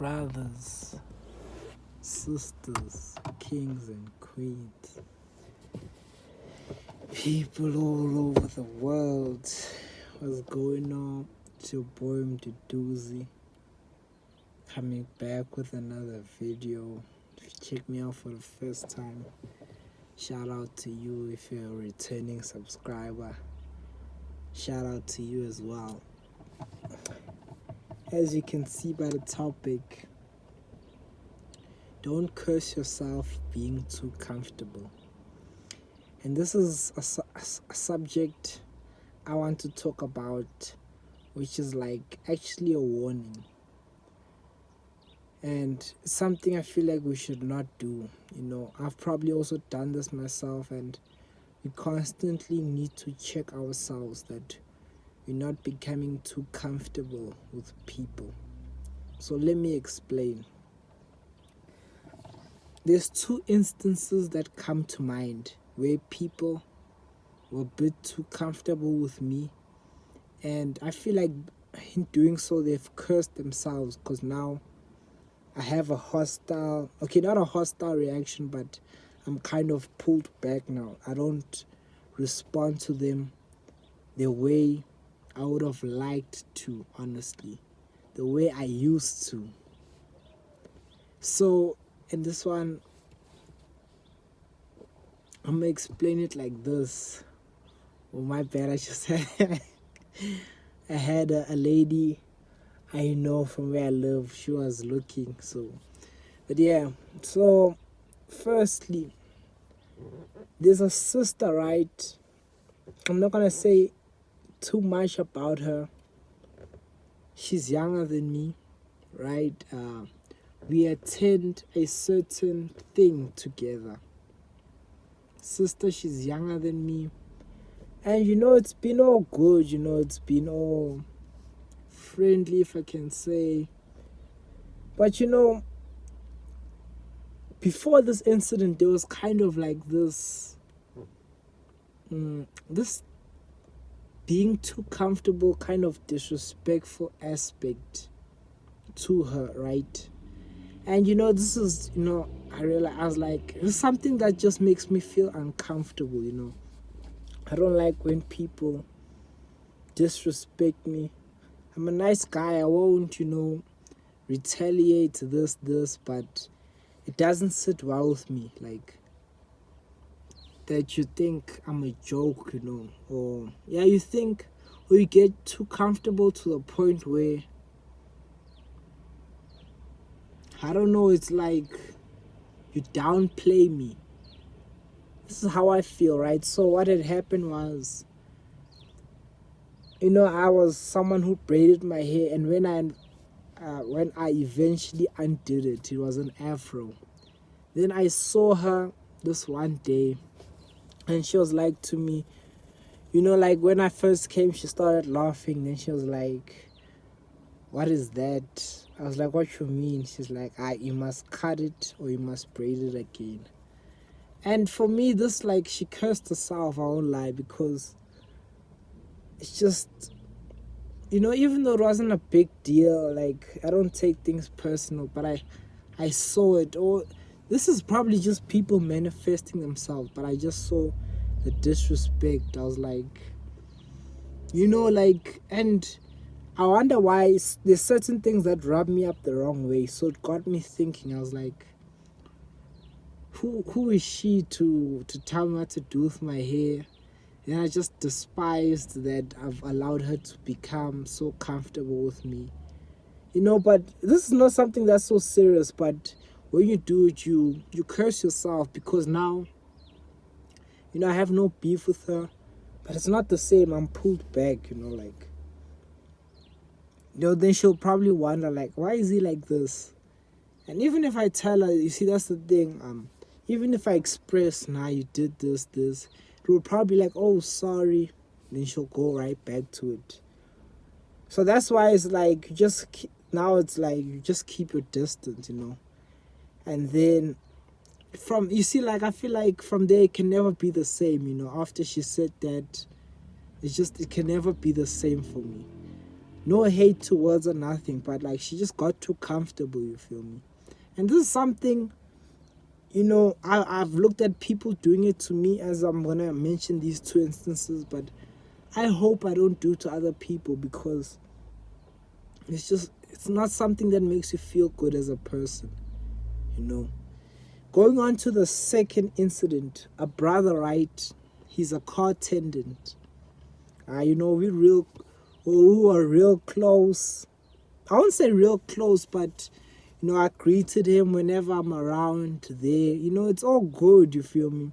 brothers, sisters, kings and queens, people all over the world. What's going on? It's your boy Mduduzi, coming back with another video. If you check me out for the first time, shout out to you. If you're a returning subscriber, shout out to you as well. As you can see by the topic, don't curse yourself being too comfortable. And this is a subject I want to talk about, which is like actually a warning. And something I feel like we should not do. I've probably also done this myself, and we constantly need to check ourselves that we're not becoming too comfortable with people. So let me explain. There's two instances that come to mind where people were a bit too comfortable with me, and I feel like in doing so they've cursed themselves, because now I have a hostile, not a hostile reaction, but I'm kind of pulled back now. I don't respond to them the way I would have liked to, honestly, the way I used to. So in this one, I'm gonna explain it like this. Oh, my bad, I just had I had a lady I know from where I live. She was looking, but yeah. So firstly, there's a sister, right? I'm not gonna say too much about her. She's younger than me, right? We attend a certain thing together. Sister, she's younger than me, and it's been all good. It's been all friendly, if I can say. But before this incident, there was kind of like this being too comfortable, kind of disrespectful aspect to her, right? And this is, I realized, I was like, it's something that just makes me feel uncomfortable. I don't like when people disrespect me. I'm a nice guy. I won't, retaliate this, but it doesn't sit well with me. Like, that you think I'm a joke, or you think, or you get too comfortable to the point where, I don't know, it's like you downplay me. This is how I feel, right? So what had happened was, I was someone who braided my hair, and when I eventually undid it, it was an afro. Then I saw her this one day, and she was like to me, like when I first came, she started laughing. Then she was like, "What is that?" I was like, "What you mean?" She's like, "You must cut it or you must braid it again." And for me, this, like, she cursed herself, I won't lie, because it's just, even though it wasn't a big deal, like, I don't take things personal, but I saw it. Or this is probably just people manifesting themselves, but I just saw the disrespect. I was like, and I wonder why there's certain things that rub me up the wrong way. So it got me thinking. I was like, who is she to tell me what to do with my hair? And I just despised that I've allowed her to become so comfortable with me. But this is not something that's so serious, but when you do it, you curse yourself, because now, I have no beef with her, but it's not the same. I'm pulled back, then she'll probably wonder, like, why is he like this? And even if I tell her, you see, that's the thing, even if I express, nah, you did this, it will probably be like, oh, sorry, then she'll go right back to it. So that's why it's like, now it's like, you just keep your distance, and then I feel like from there it can never be the same. After she said that, it can never be the same for me. No hate towards her, nothing, but like she just got too comfortable, you feel me? And this is something, I've looked at people doing it to me, as I'm gonna mention these two instances, but I hope I don't do to other people, because it's not something that makes you feel good as a person, you know. Going on to the second incident, a brother, right? He's a car attendant. We were real close. I won't say real close, but I greeted him whenever I'm around there. It's all good, you feel me?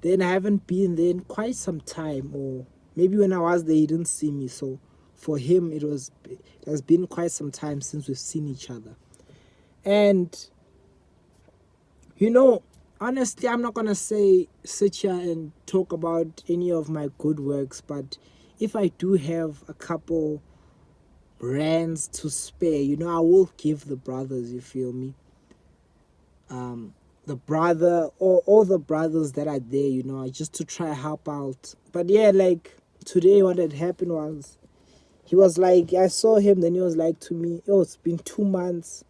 Then I haven't been there in quite some time, or maybe when I was there, he didn't see me. So for him, it has been quite some time since we've seen each other. And honestly, I'm not gonna sit here and talk about any of my good works, but if I do have a couple rands to spare, I will give the brothers, you feel me? The brother, or all the brothers that are there, just to try help out. But yeah, like today, what had happened was, he was like, I saw him, then he was like to me, "Oh, it's been 2 months.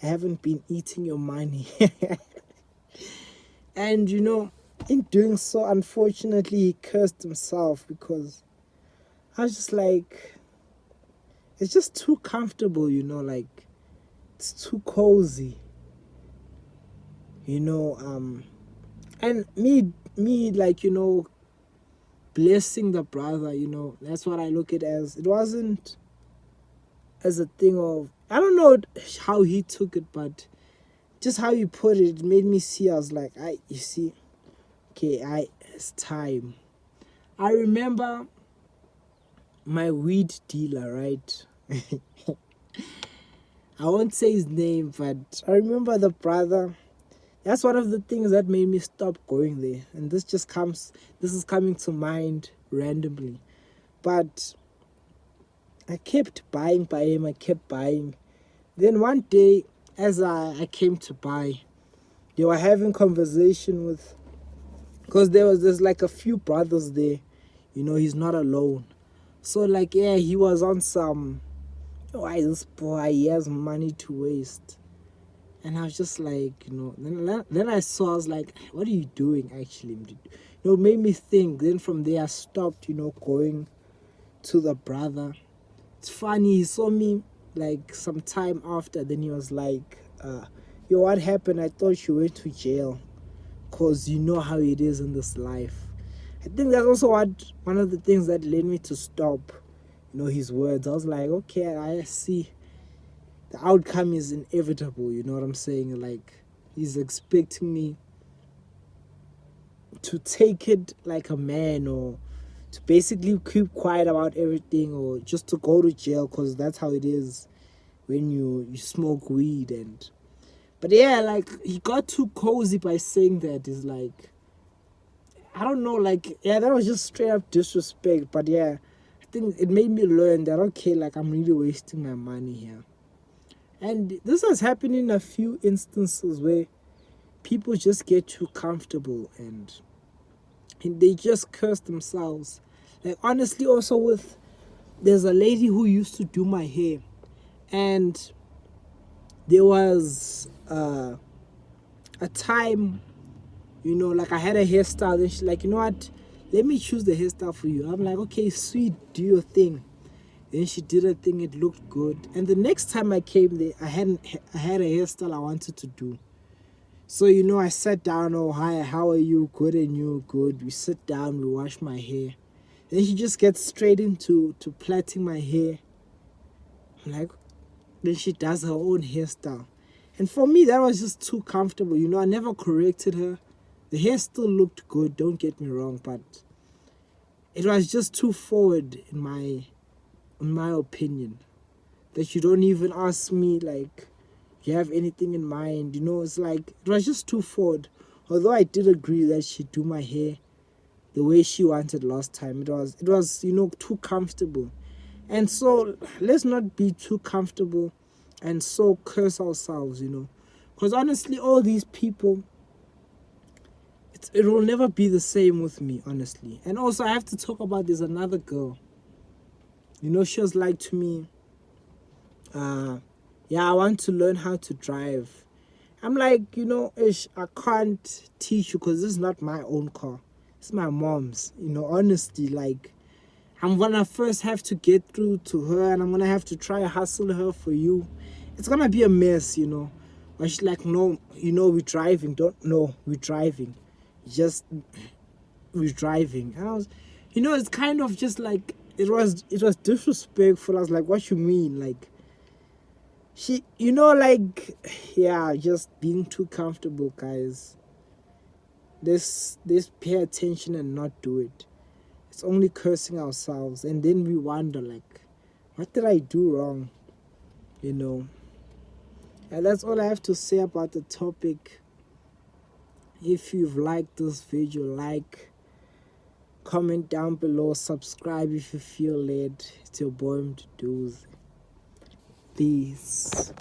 I haven't been eating your money." And in doing so, unfortunately, he cursed himself, because I was just like, it's just too comfortable, like it's too cozy, and me like, blessing the brother, that's what I look at as. It wasn't as a thing of, I don't know how he took it, but just how you put it, it made me see. I was like, you see, okay, it's time. I remember my weed dealer, right? I won't say his name, but I remember the brother. That's one of the things that made me stop going there. And this is coming to mind randomly. But I kept buying by him, I kept buying. Then one day, as I came to buy, they were having conversation with, because there's like a few brothers there, he's not alone. So like, yeah, he was on some, why this boy, he has money to waste. And I was just like, then I was like, what are you doing actually? It made me think. Then from there I stopped, going to the brother. It's funny, he saw me like some time after, then he was like, yo, what happened? I thought you went to jail, because you know how it is in this life. I think that's also one of the things that led me to stop, his words. I was like, okay, I see. The outcome is inevitable, you know what I'm saying? Like, he's expecting me to take it like a man, or to basically keep quiet about everything, or just to go to jail, because that's how it is when you smoke weed. But yeah, like, he got too cozy by saying that. Is like, I don't know, like, yeah, that was just straight up disrespect. But yeah, I think it made me learn that, okay, like, I'm really wasting my money here. And this has happened in a few instances where people just get too comfortable and they just curse themselves. Like, honestly, also there's a lady who used to do my hair, and there was a time, like, I had a hairstyle, and she's like, you know what, let me choose the hairstyle for you. I'm like, okay, sweet, do your thing. Then she did her thing, it looked good. And the next time I came there, I had a hairstyle I wanted to do. So, I sat down, oh, hi, how are you? Good, and you? Good. We sit down, we wash my hair. Then she just gets straight into plaiting my hair. I'm like, then she does her own hairstyle. And for me, that was just too comfortable. I never corrected her. The hair still looked good, don't get me wrong, but it was just too forward in my opinion, that you don't even ask me, like, do you have anything in mind? It's like, it was just too forward. Although I did agree that she do my hair the way she wanted last time, it was too comfortable. And so let's not be too comfortable and so curse ourselves, because honestly, all these people, it will never be the same with me, honestly. And also, I have to talk about, there's another girl. She was like to me, Yeah, I want to learn how to drive. I'm like, ish, I can't teach you because this is not my own car. It's my mom's. Honestly, like, I'm gonna first have to get through to her, and I'm gonna have to try hustle her for you. It's gonna be a mess. But she's like, no, we're driving. Don't know, we're driving. Just we're driving. And I was, it's kind of just like it was disrespectful. I was like, what you mean? Like, she, like, yeah, just being too comfortable, guys. This pay attention and not do it. It's only cursing ourselves, and then we wonder, like, what did I do wrong? And that's all I have to say about the topic. If you've liked this video, like, comment down below, subscribe if you feel led. It's your boy Mduduzi. Peace.